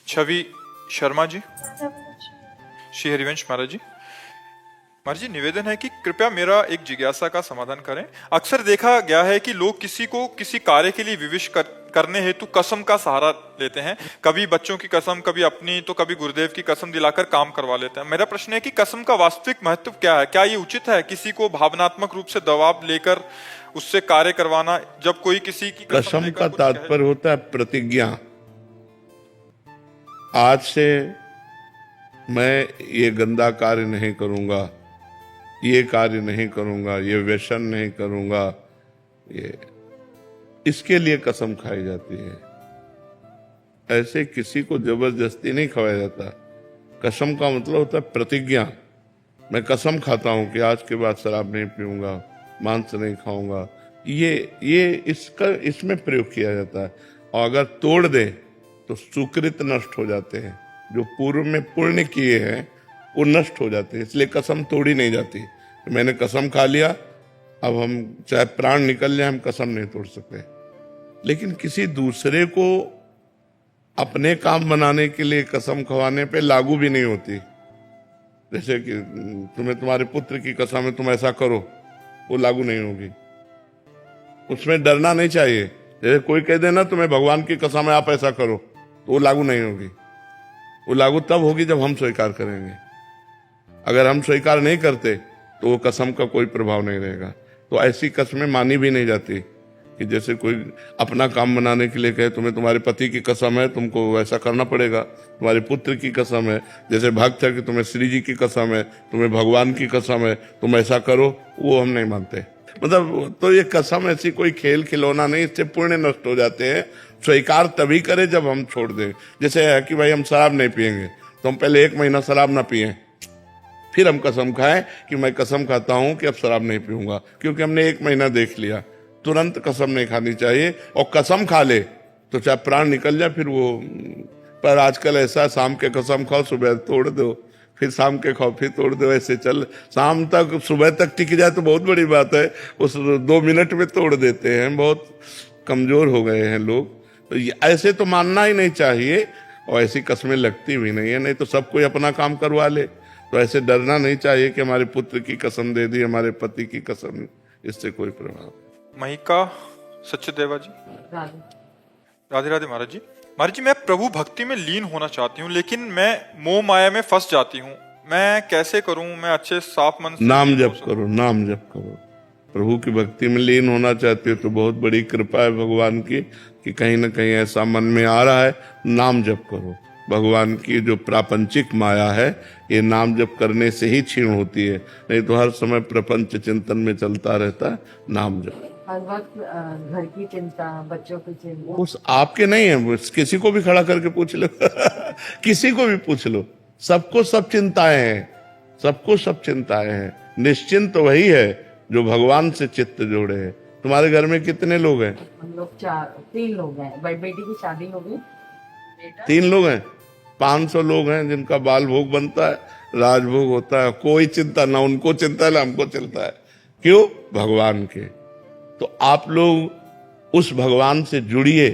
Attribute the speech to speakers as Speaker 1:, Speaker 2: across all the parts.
Speaker 1: छवि शर्मा जी। श्री हरिवंश महाराज जी। महाराज जी, निवेदन है कि कृपया मेरा एक जिज्ञासा का समाधान करें। अक्सर देखा गया है कि लोग किसी को किसी कार्य के लिए विवश करने हेतु कसम का सहारा लेते हैं। कभी बच्चों की कसम, कभी अपनी, तो कभी गुरुदेव की कसम दिलाकर काम करवा लेते हैं। मेरा प्रश्न है कि कसम का वास्तविक महत्व क्या है? क्या ये उचित है किसी को भावनात्मक रूप से दबाव लेकर उससे कार्य करवाना, जब कोई किसी की
Speaker 2: कसम का तात्पर्य होता है प्रतिज्ञा। आज से मैं ये गंदा कार्य नहीं करूंगा, ये कार्य नहीं करूंगा, ये व्यसन नहीं करूंगा, ये इसके लिए कसम खाई जाती है। ऐसे किसी को जबरदस्ती नहीं खवाया जाता। कसम का मतलब होता है प्रतिज्ञा। मैं कसम खाता हूं कि आज के बाद शराब नहीं पीऊंगा, मांस नहीं खाऊंगा, ये इसमें प्रयोग किया जाता है। और अगर तोड़ दे तो सुकृत नष्ट हो जाते हैं, जो पूर्व में पुण्य किए हैं वो नष्ट हो जाते हैं। इसलिए कसम तोड़ी नहीं जाती। मैंने कसम खा लिया, अब हम चाहे प्राण निकल जाए, हम कसम नहीं तोड़ सकते। लेकिन किसी दूसरे को अपने काम बनाने के लिए कसम खवाने पे लागू भी नहीं होती। जैसे कि तुम्हें तुम्हारे पुत्र की कसम है, तुम ऐसा करो, वो लागू नहीं होगी। उसमें डरना नहीं चाहिए। जैसे कोई कह देना तुम्हें भगवान की कसम है, आप ऐसा करो, तो वो लागू नहीं होगी। वो लागू तब होगी जब हम स्वीकार करेंगे। अगर हम स्वीकार नहीं करते तो वो कसम का कोई प्रभाव नहीं रहेगा। तो ऐसी कसमें मानी भी नहीं जाती कि जैसे कोई अपना काम बनाने के लिए कहे तुम्हें तुम्हारे पति की कसम है, तुमको ऐसा करना पड़ेगा, तुम्हारे पुत्र की कसम है, जैसे भक्त है कि तुम्हें श्री जी की कसम है, तुम्हें भगवान की कसम है, तुम ऐसा करो, वो हम नहीं मानते। मतलब तो ये कसम ऐसी कोई खेल खिलौना नहीं, इससे पुण्य नष्ट हो जाते हैं। स्वीकार तभी करे जब हम छोड़ दें। जैसे है कि भाई हम शराब नहीं पिएंगे, तो हम पहले 1 महीना शराब ना पिए, फिर हम कसम खाएं कि मैं कसम खाता हूं कि अब शराब नहीं पीऊंगा, क्योंकि हमने 1 महीना देख लिया। तुरंत कसम नहीं खानी चाहिए। और कसम खा ले तो चाहे प्राण निकल जाए फिर वो। पर आजकल ऐसा, शाम के कसम खाओ, सुबह तोड़ दो, फिर शाम के खाओ, फिर तोड़ दो, ऐसे चल। शाम तक, सुबह तक टिक जाए तो बहुत बड़ी बात है, उस 2 मिनट में तोड़ देते हैं। बहुत कमजोर हो गए हैं लोग। तो ऐसे तो मानना ही नहीं चाहिए, और ऐसी कसमें लगती भी नहीं है। नहीं तो सब कोई अपना काम करवा ले। तो ऐसे डरना नहीं चाहिए कि हमारे पुत्र की कसम दे दी, हमारे पति की कसम, इससे कोई प्रभाव।
Speaker 1: महिका सत्यदेवा जी। राधे राधे महाराज जी। महाराज जी, मैं प्रभु भक्ति में लीन होना चाहती हूँ, लेकिन मैं मोह माया में फंस जाती हूँ। मैं कैसे करूँ? मैं अच्छे साफ मन से
Speaker 2: नाम जप करो, नाम जप करो। प्रभु की भक्ति में लीन होना चाहते हो तो बहुत बड़ी कृपा है भगवान की कि कहीं ना कहीं ऐसा मन में आ रहा है। नाम जप करो। भगवान की जो प्रापंचिक माया है, ये नाम जप करने से ही क्षीण होती है। नहीं तो हर समय प्रपंच चिंतन में चलता रहता है। नाम जप
Speaker 3: हर वक्त घर की चिंता, बच्चों की चिंता।
Speaker 2: उस आपके नहीं है, किसी को भी खड़ा करके पूछ लो किसी को भी पूछ लो, सबको सब चिंताएं हैं, सबको सब चिंताएं हैं। निश्चिंत वही है जो भगवान से चित्त जोड़े है। तुम्हारे घर में कितने लोग हैं?
Speaker 3: हम लोग 3 लोग हैं। बेटी की शादी हो गई,
Speaker 2: 3 लोग हैं। 500 लोग हैं जिनका बाल भोग बनता है, राजभोग होता है। कोई चिंता ना उनको चिंता है ना हमको चिंता है। क्यों? भगवान के। तो आप लोग उस भगवान से जुड़िए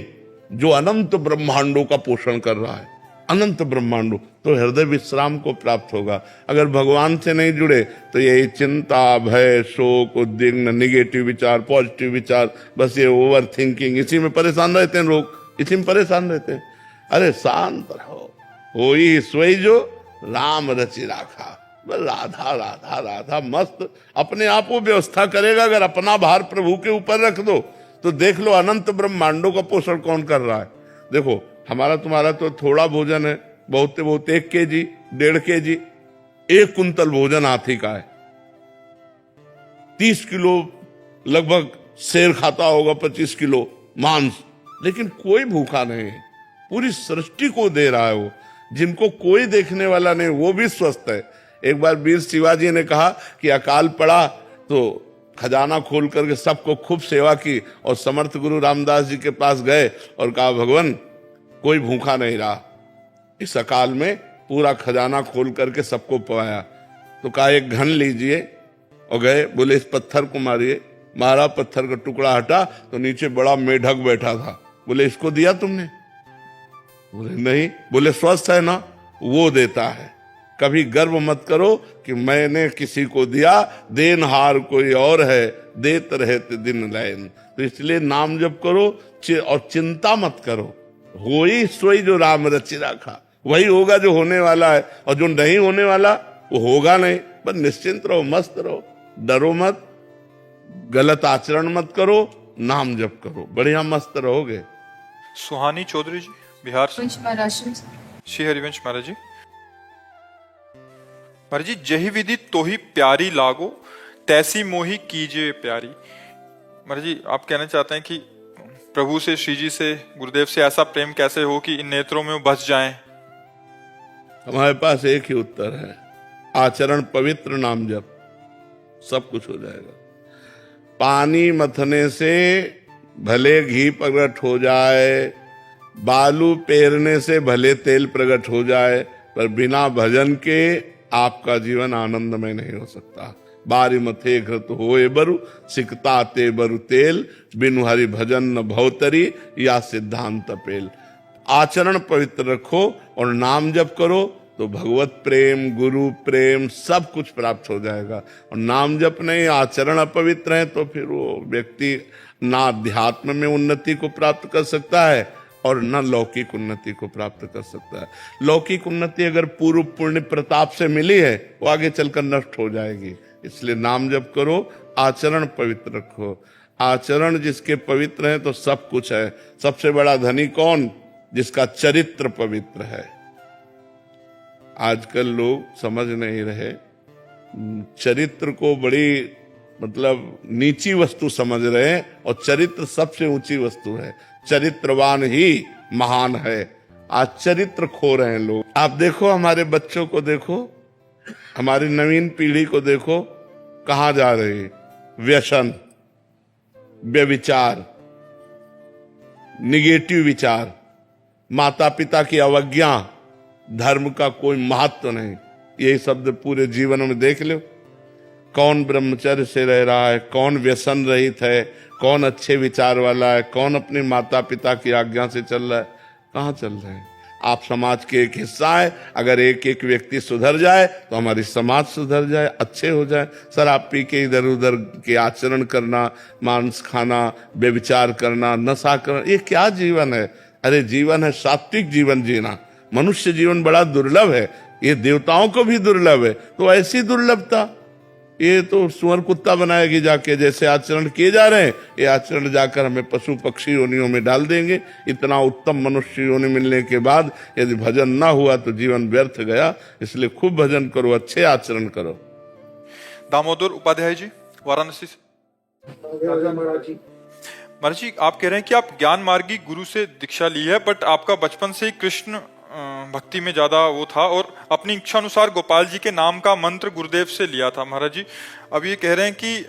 Speaker 2: जो अनंत ब्रह्मांडों का पोषण कर रहा है। अनंत ब्रह्मांडों, तो हृदय विश्राम को प्राप्त होगा। अगर भगवान से नहीं जुड़े तो यही चिंता, भय, शोक, उद्विग्न, निगेटिव विचार, पॉजिटिव विचार, बस ये ओवर थिंकिंग, इसी में परेशान रहते हैं लोग, इसी में परेशान रहते हैं। अरे शांत रहो। होई सोई जो राम रचि राखा। राधा राधा राधा मस्त अपने आप वो व्यवस्था करेगा। अगर अपना भार प्रभु के ऊपर रख दो तो देख लो अनंत ब्रह्मांडों का पोषण कौन कर रहा है। देखो हमारा तुम्हारा तो थोड़ा भोजन है, बहुत बहुत 1 केजी, 1.5 केजी, 1 कुंतल भोजन हाथी का है। 30 किलो लगभग शेर खाता होगा, 25 किलो मांस, लेकिन कोई भूखा नहीं है। पूरी सृष्टि को दे रहा है वो। जिनको कोई देखने वाला नहीं वो भी स्वस्थ है। एक बार वीर शिवाजी ने कहा कि अकाल पड़ा तो खजाना खोल करके सबको खूब सेवा की, और समर्थ गुरु रामदास जी के पास गए और कहा भगवान कोई भूखा नहीं रहा। इस अकाल में पूरा खजाना खोल करके सबको पवाया। तो कहा 1 घन लीजिए, और गए, बोले इस पत्थर को मारिए। मारा, पत्थर का टुकड़ा हटा तो नीचे बड़ा मेढक बैठा था। बोले इसको दिया तुमने? बोले नहीं, बोले स्वस्थ है ना, वो देता है। कभी गर्व मत करो कि मैंने किसी को दिया, देनहार कोई और है, देत रहते दिन लैन। तो इसलिए नाम जप करो और चिंता मत करो। हो ही सोई जो राम रचि राखा, वही होगा जो होने वाला है, और जो नहीं होने वाला वो होगा नहीं। बस निश्चिंत रहो, मस्त रहो, डरो मत, गलत आचरण मत करो, नाम जप करो, बढ़िया मस्त रहोगे।
Speaker 1: सुहानी चौधरी जी बिहार से।
Speaker 4: महाराज
Speaker 1: श्री हरिवंश महाराज जी। महाराज जी, जही विधि तो ही प्यारी लागो, तैसी मोही कीजिए प्यारी। महाराज जी, आप कहना चाहते हैं कि प्रभु से, श्री जी से, गुरुदेव से ऐसा प्रेम कैसे हो कि इन नेत्रों में वो बस जाएं?
Speaker 2: हमारे पास एक ही उत्तर है, आचरण पवित्र, नाम जप, सब कुछ हो जाएगा। पानी मथने से भले घी प्रकट हो जाए, बालू पेरने से भले तेल प्रकट हो जाए, पर बिना भजन के आपका जीवन आनंदमय नहीं हो सकता। बारी मथे घृत होए बरु, सिकता ते बरु तेल, बिनु हरि भजन न भवतरी, या सिद्धांत पेल। आचरण पवित्र रखो और नाम जप करो तो भगवत प्रेम, गुरु प्रेम सब कुछ प्राप्त हो जाएगा। और नाम जप नहीं, आचरण अपवित्र है, तो फिर वो व्यक्ति ना अध्यात्म में उन्नति को प्राप्त कर सकता है और न लौकिक उन्नति को प्राप्त कर सकता है। लौकिक उन्नति अगर पूर्व पुण्य प्रताप से मिली है, वो आगे चलकर नष्ट हो जाएगी। इसलिए नाम जप करो, आचरण पवित्र रखो। आचरण जिसके पवित्र है तो सब कुछ है। सबसे बड़ा धनी कौन? जिसका चरित्र पवित्र है। आजकल लोग समझ नहीं रहे, चरित्र को बड़ी मतलब नीची वस्तु समझ रहे हैं, और चरित्र सबसे ऊंची वस्तु है। चरित्रवान ही महान है। आज चरित्र खो रहे हैं लोग। आप देखो, हमारे बच्चों को देखो, हमारी नवीन पीढ़ी को देखो, कहां जा रही है? व्यसन, व्यभिचार, निगेटिव विचार, माता पिता की अवज्ञा, धर्म का कोई महत्व नहीं। यही शब्द पूरे जीवन में देख लो। कौन ब्रह्मचर्य से रह रहा है, कौन व्यसन रहित है, कौन अच्छे विचार वाला है, कौन अपने माता पिता की आज्ञा से चल रहा है? कहाँ चल रहे हैं? आप समाज के एक हिस्सा है। अगर एक एक व्यक्ति सुधर जाए तो हमारी समाज सुधर जाए, अच्छे हो जाए। शराब पी के इधर उधर के आचरण करना, मांस खाना, व्यभिचार करना, नशा करना, ये क्या जीवन है? अरे जीवन है सात्विक जीवन जीना। मनुष्य जीवन बड़ा दुर्लभ है, ये देवताओं को भी दुर्लभ है। तो ऐसी दुर्लभता ये तो सुअर कुत्ता बनाएगी जाके। जैसे आचरण किए जा रहे हैं, ये आचरण जाकर हमें पशु पक्षी योनियों में डाल देंगे। इतना उत्तम मनुष्य योनि मिलने के बाद यदि भजन ना हुआ तो जीवन व्यर्थ गया। इसलिए खूब भजन करो, अच्छे आचरण करो।
Speaker 1: दामोदर उपाध्याय जी वाराणसी से। महाराज जी, आप कह रहे हैं कि आप ज्ञान मार्गी गुरु से दीक्षा ली है, बट आपका बचपन से ही कृष्ण भक्ति में ज्यादा वो था, और अपनी इच्छा अनुसार गोपाल जी के नाम का मंत्र गुरुदेव से लिया था। महाराज जी, अब ये कह रहे हैं कि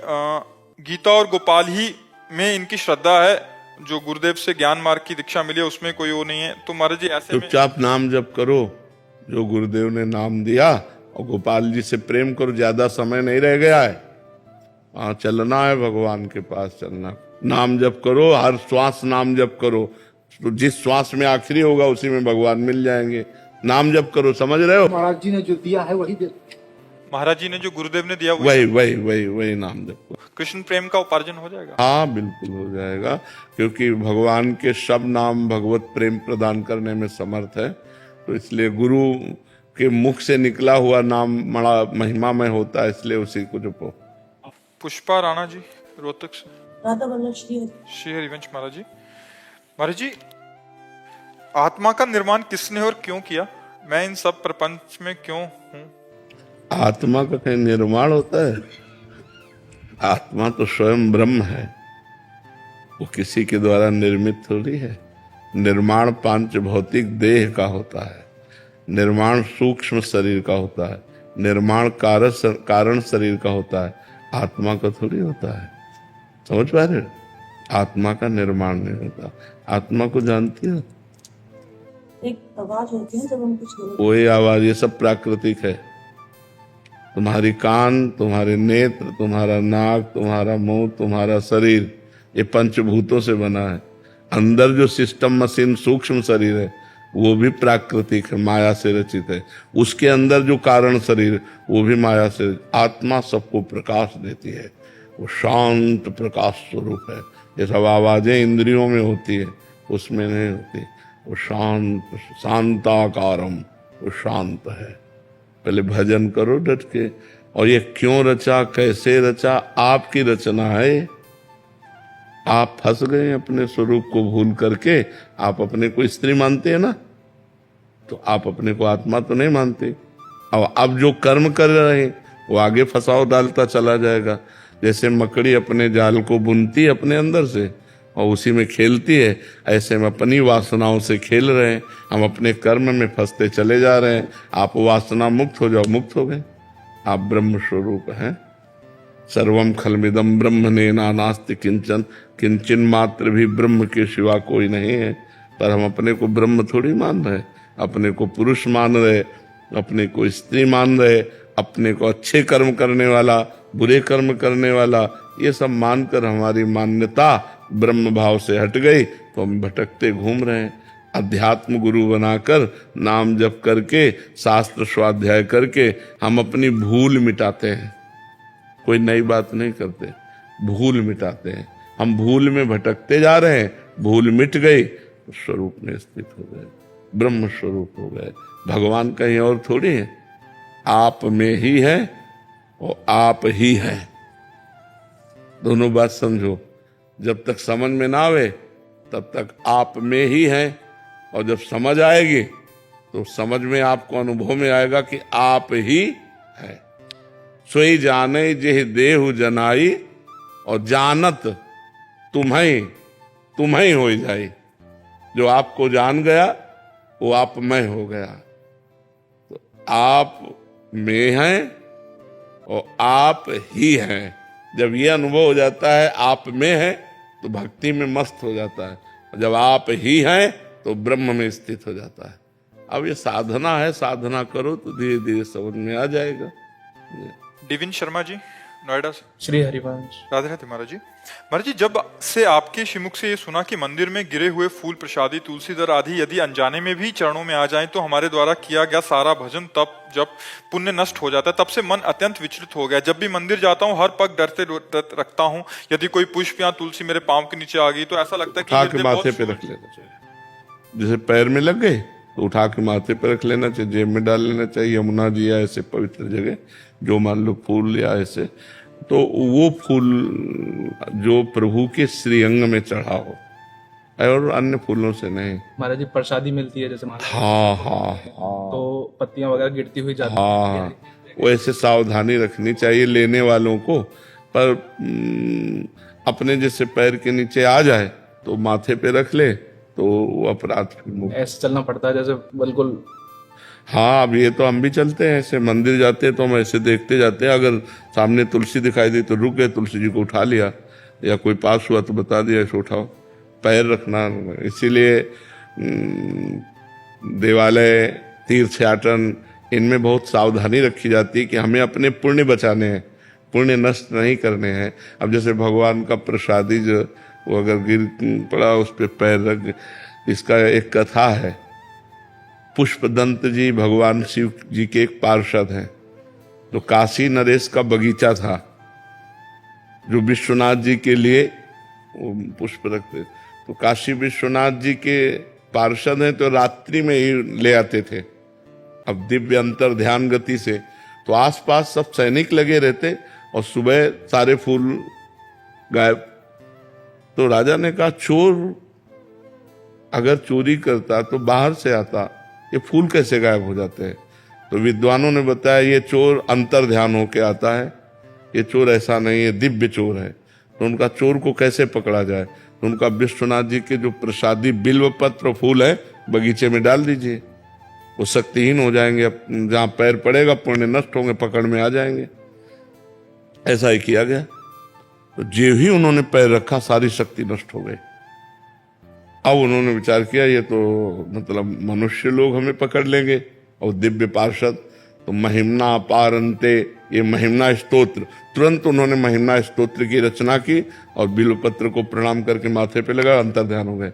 Speaker 1: गीता और गोपाल ही में इनकी श्रद्धा है, जो गुरुदेव से ज्ञान मार्ग की दीक्षा मिली है उसमें कोई वो नहीं है। तो महाराज जी ऐसे में
Speaker 2: चुपचाप नाम जप करो जो गुरुदेव ने नाम दिया, और गोपाल जी से प्रेम करो। ज्यादा समय नहीं रह गया है, वहां चलना है, भगवान के पास चलना। नाम जप करो, हर श्वास नाम जप करो। तो जिस श्वास में आखिरी होगा उसी में भगवान मिल जाएंगे। नाम जप करो, समझ रहे हो?
Speaker 5: महाराज जी ने जो दिया है वही दे।
Speaker 1: महाराज जी ने जो गुरुदेव ने दिया
Speaker 2: वही नाम जप करो।
Speaker 1: कृष्ण प्रेम का उपार्जन हो जाएगा।
Speaker 2: हाँ, बिल्कुल हो जाएगा, क्योंकि भगवान के सब नाम भगवत प्रेम प्रदान करने में समर्थ है। तो इसलिए गुरु के मुख से निकला हुआ नाम बड़ा महिमामय होता है, इसलिए उसी को जपो।
Speaker 1: पुष्पा राणा जी रोहतक से।
Speaker 4: राधा वल्लभ
Speaker 1: श्री हरिवंश महाराज जी। महाराज जी, आत्मा का निर्माण किसने और क्यों किया? मैं इन सब प्रपंच में क्यों हूं?
Speaker 2: आत्मा का कहीं निर्माण होता है? आत्मा तो स्वयं ब्रह्म है, वो किसी के द्वारा निर्मित थोड़ी है। निर्माण पांच भौतिक देह का होता है, निर्माण सूक्ष्म शरीर का होता है, निर्माण कारण शरीर का होता है, आत्मा का थोड़ी होता है। समझ पा रहे हो? आत्मा का निर्माण नहीं होता। आत्मा को जानती हो?
Speaker 4: एक आवाज होती है जब हम कुछ बोलते
Speaker 2: वही आवाज, ये सब प्राकृतिक है। तुम्हारी कान, तुम्हारे नेत्र, तुम्हारा नाक, तुम्हारा मुंह, तुम्हारा शरीर, ये पंचभूतों से बना है। अंदर जो सिस्टम मशीन सूक्ष्म शरीर है वो भी प्राकृतिक है, माया से रचित है। उसके अंदर जो कारण शरीर, वो भी माया से। आत्मा सबको प्रकाश देती है, वो शांत प्रकाश स्वरूप है। ये सब आवाजें इंद्रियों में होती है, उसमें नहीं होती। वो शांत, शांताकारम, वो शांत है। पहले भजन करो डट के। और ये क्यों रचा, कैसे रचा, आपकी रचना है। आप फंस गए अपने स्वरूप को भूल करके। आप अपने को स्त्री मानते हैं ना, तो आप अपने को आत्मा तो नहीं मानते। अब आप जो कर्म कर रहे हैं वो आगे फंसाव डालता चला जाएगा। जैसे मकड़ी अपने जाल को बुनती है अपने अंदर से और उसी में खेलती है, ऐसे हम अपनी वासनाओं से खेल रहे हैं। हम अपने कर्म में फंसते चले जा रहे हैं। आप वासना मुक्त हो जाओ, मुक्त हो गए। आप ब्रह्म स्वरूप हैं। सर्वम खलमिदम ब्रह्म ने नास्ति किंचन, किंचन मात्र भी ब्रह्म के सिवा कोई नहीं है। पर हम अपने को ब्रह्म थोड़ी मान रहे, अपने को पुरुष मान रहे, अपने को स्त्री मान रहे, अपने को अच्छे कर्म करने वाला, बुरे कर्म करने वाला, ये सब मानकर हमारी मान्यता ब्रह्म भाव से हट गई तो हम भटकते घूम रहे हैं। अध्यात्म गुरु बनाकर नाम जप करके, शास्त्र स्वाध्याय करके हम अपनी भूल मिटाते हैं। कोई नई बात नहीं करते, भूल मिटाते हैं। हम भूल में भटकते जा रहे हैं, भूल मिट गई तो स्वरूप में स्थित हो गए, ब्रह्म स्वरूप हो गए। भगवान कहीं और थोड़ी है, आप में ही है और आप ही है। दोनों बात समझो। जब तक समझ में ना आवे तब तक आप में ही है, और जब समझ आएगी तो समझ में आपको अनुभव में आएगा कि आप ही है। सोई जाने जेह देहु जनाई, और जानत तुम्हें हो जाई। जो आपको जान गया वो आप में हो गया। तो आप में हैं और आप ही हैं। जब ये अनुभव हो जाता है आप में है तो भक्ति में मस्त हो जाता है। जब आप ही हैं तो ब्रह्म में स्थित हो जाता है। अब ये साधना है, साधना करो तो धीरे धीरे समझ में आ जाएगा।
Speaker 1: डिविन शर्मा जी, नोएडा से।
Speaker 5: श्री हरिवंश।
Speaker 1: राधे राधे महाराज जी। महाराज जी, जब से आपके श्रीमुख से ये सुना कि मंदिर में गिरे हुए फूल, प्रसादी, तुलसीदर आदि यदि अनजाने में भी चरणों में आ जाएं तो हमारे द्वारा किया गया सारा भजन तब जब पुण्य नष्ट हो जाता है, तब से मन अत्यंत विचलित हो गया। जब भी मंदिर जाता हूँ हर पग डरते रखता हूँ। यदि कोई पुष्प या तुलसी मेरे पाँव के नीचे आ गई तो ऐसा लगता है कि
Speaker 2: उठा के माथे पे रख लेना चाहिए। जैसे पैर में लग गए तो उठा के माथे पे रख लेना चाहिए, जेब में डाल लेना चाहिए। यमुना जी या ऐसे पवित्र जगह जो मान लो फूल या ऐसे, तो वो फूल जो प्रभु के श्रीअंग में चढ़ा हो और अन्य फूलों से नहीं।
Speaker 5: महाराज जी, प्रसादी मिलती है जैसे महाराज,
Speaker 2: हाँ,
Speaker 5: तो पत्तियां वगैरह गिरती हुई जाती
Speaker 2: हाँ, वो ऐसे सावधानी रखनी चाहिए लेने वालों को। पर अपने जैसे पैर के नीचे आ जाए तो माथे पे रख ले तो वो अपराध फिर मुक्त।
Speaker 5: ऐसे चलना पड़ता है जैसे बिल्कुल।
Speaker 2: हाँ, अब ये तो हम भी चलते हैं ऐसे। मंदिर जाते हैं तो हम ऐसे देखते जाते हैं। अगर सामने तुलसी दिखाई दी तो रुक गए, तुलसी जी को उठा लिया, या कोई पास हुआ तो बता दिया ऐसे उठाओ। पैर रखना, इसीलिए देवालय, तीर्थयाटन, इनमें बहुत सावधानी रखी जाती है कि हमें अपने पुण्य बचाने हैं, पुण्य नष्ट नहीं करने हैं। अब जैसे भगवान का प्रसादी जो वो अगर गिर पड़ा उस पर पैर रख, इसका एक कथा है। पुष्पदंत जी भगवान शिव जी के एक पार्षद हैं। तो काशी नरेश का बगीचा था जो विश्वनाथ जी के लिए पुष्प रखते। तो काशी विश्वनाथ जी के पार्षद हैं तो रात्रि में ही ले आते थे। अब दिव्य अंतर ध्यान गति से तो आसपास सब सैनिक लगे रहते और सुबह सारे फूल गायब। तो राजा ने कहा चोर अगर चोरी करता तो बाहर से आता, ये फूल कैसे गायब हो जाते हैं? तो विद्वानों ने बताया ये चोर अंतर ध्यान होके आता है, ये चोर ऐसा नहीं है, दिव्य चोर है। तो उनका चोर को कैसे पकड़ा जाए? तो उनका विश्वनाथ जी के जो प्रसादी बिल्व पत्र फूल है बगीचे में डाल दीजिए, वो शक्तिहीन हो जाएंगे। जहां पैर पड़ेगा पुण्य नष्ट होंगे, पकड़ में आ जाएंगे। ऐसा ही किया गया। तो जो ही उन्होंने पैर रखा सारी शक्ति नष्ट हो गई। अब उन्होंने विचार किया ये तो मतलब मनुष्य लोग हमें पकड़ लेंगे, और दिव्य पार्षद। तो महिमना पारंते, ये महिमना स्तोत्र, तुरंत उन्होंने महिमना स्तोत्र की रचना की और बिल्वपत्र को प्रणाम करके माथे पे लगा, अंतर ध्यान हो गए।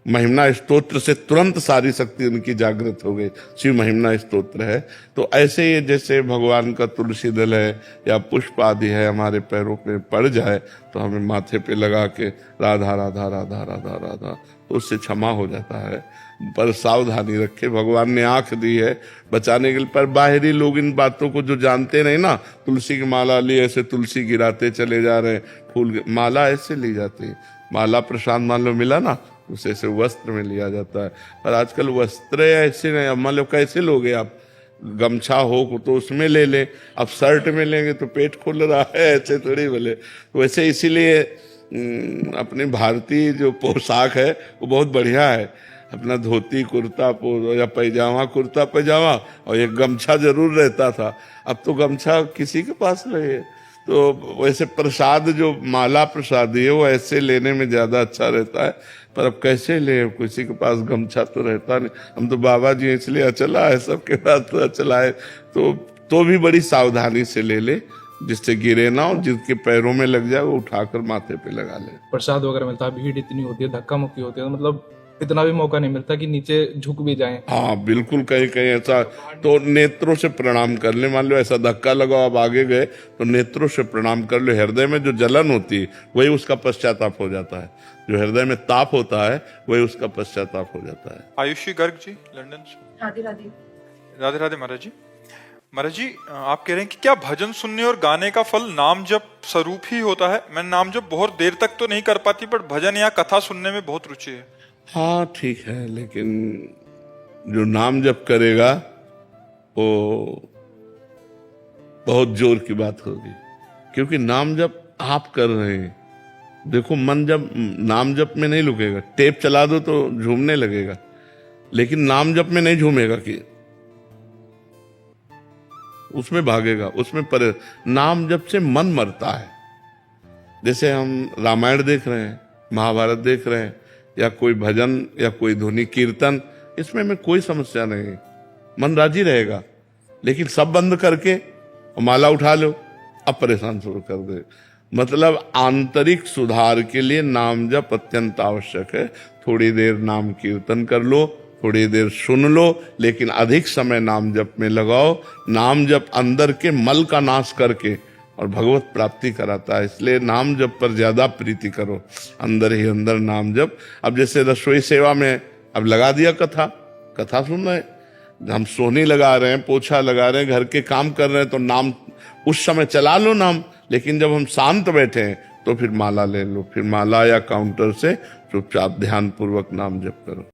Speaker 2: महिमना स्तोत्र से तुरंत सारी शक्ति उनकी जागृत हो गई। शिव महिमना स्तोत्र है। तो ऐसे ही जैसे भगवान का तुलसी दल है या पुष्प आदि है, हमारे पैरों पे पड़ जाए तो हमें माथे पे लगा के राधा राधा राधा राधा राधा, तो उससे क्षमा हो जाता है। पर सावधानी रखे, भगवान ने आंख दी है बचाने के लिए, पर बाहरी लोग इन बातों को जो जानते नहीं ना, तुलसी की माला ली ऐसे तुलसी गिराते चले जा रहे हैं, फूल माला ऐसे ली जाती है। माला प्रसाद मान लो मिला ना, उसे से वस्त्र में लिया जाता है। पर आजकल वस्त्र ऐसे नहीं, अब मान लो कैसे लोगे आप, गमछा हो तो उसमें ले ले, अब शर्ट में लेंगे तो पेट खुल रहा है, ऐसे थोड़ी बोले। वैसे इसीलिए अपनी भारतीय जो पोशाक है वो बहुत बढ़िया है। अपना धोती कुर्ता या पैजामा कुर्ता पैजामा और एक गमछा जरूर रहता था, अब तो गमछा किसी के पास नहीं है। तो वैसे प्रसाद जो माला प्रसादी है वो ऐसे लेने में ज्यादा अच्छा रहता है। पर अब कैसे ले, किसी के पास गमछा तो रहता नहीं। हम तो बाबा जी इसलिए अचला है, सबके पास तो अचला है। तो भी बड़ी सावधानी से ले, जिससे गिरे ना, और जिसके पैरों में लग जाए वो उठाकर माथे पे लगा ले।
Speaker 5: प्रसाद वगैरह मिलता है, भीड़ इतनी होती है, धक्का मुक्की होती है, तो मतलब इतना भी मौका नहीं मिलता कि नीचे झुक भी जाएं।
Speaker 2: हाँ बिल्कुल, कहीं कहीं ऐसा तो नेत्रों से प्रणाम कर ले। मान लो ऐसा धक्का लगा, आप आगे गए तो नेत्रों से प्रणाम कर लो। हृदय में जो जलन होती है वही उसका पश्चाताप हो जाता है, जो हृदय में ताप होता है वही उसका पश्चाताप हो जाता है।
Speaker 1: आयुषी गर्ग जी लंदन से।
Speaker 3: राधे राधे।
Speaker 1: राधे राधे महाराज जी। महाराज जी, आप कह रहे हैं कि क्या भजन सुनने और गाने का फल नाम जप स्वरूप ही होता है? मैं नाम जप बहुत देर तक तो नहीं कर पाती, पर भजन या कथा सुनने में बहुत रुचि है।
Speaker 2: हाँ ठीक है, लेकिन जो नाम जप करेगा वो बहुत जोर की बात होगी, क्योंकि नाम जप आप कर रहे हैं। देखो मन जब नाम जप में नहीं रुकेगा, टेप चला दो तो झूमने लगेगा, लेकिन नाम जप में नहीं झूमेगा, कि उसमें भागेगा, उसमें पर नाम जप से मन मरता है। जैसे हम रामायण देख रहे हैं, महाभारत देख रहे हैं, या कोई भजन या कोई ध्वनि कीर्तन, इसमें में कोई समस्या नहीं, मन राजी रहेगा। लेकिन सब बंद करके माला उठा लो, अब परेशान शुरू कर दे। मतलब आंतरिक सुधार के लिए नाम जप अत्यंत आवश्यक है। थोड़ी देर नाम कीर्तन कर लो, थोड़ी देर सुन लो, लेकिन अधिक समय नाम जप में लगाओ। नाम जप अंदर के मल का नाश करके और भगवत प्राप्ति कराता है, इसलिए नाम जप पर ज्यादा प्रीति करो, अंदर ही अंदर नाम जप। अब जैसे रसोई सेवा में अब लगा दिया कथा सुन रहे हैं, हम सोनी लगा रहे हैं, पोछा लगा रहे हैं, घर के काम कर रहे हैं, तो नाम उस समय चला लो नाम। लेकिन जब हम शांत बैठे हैं तो फिर माला ले लो, फिर माला या काउंटर से चुपचाप ध्यान पूर्वक नाम जप करो।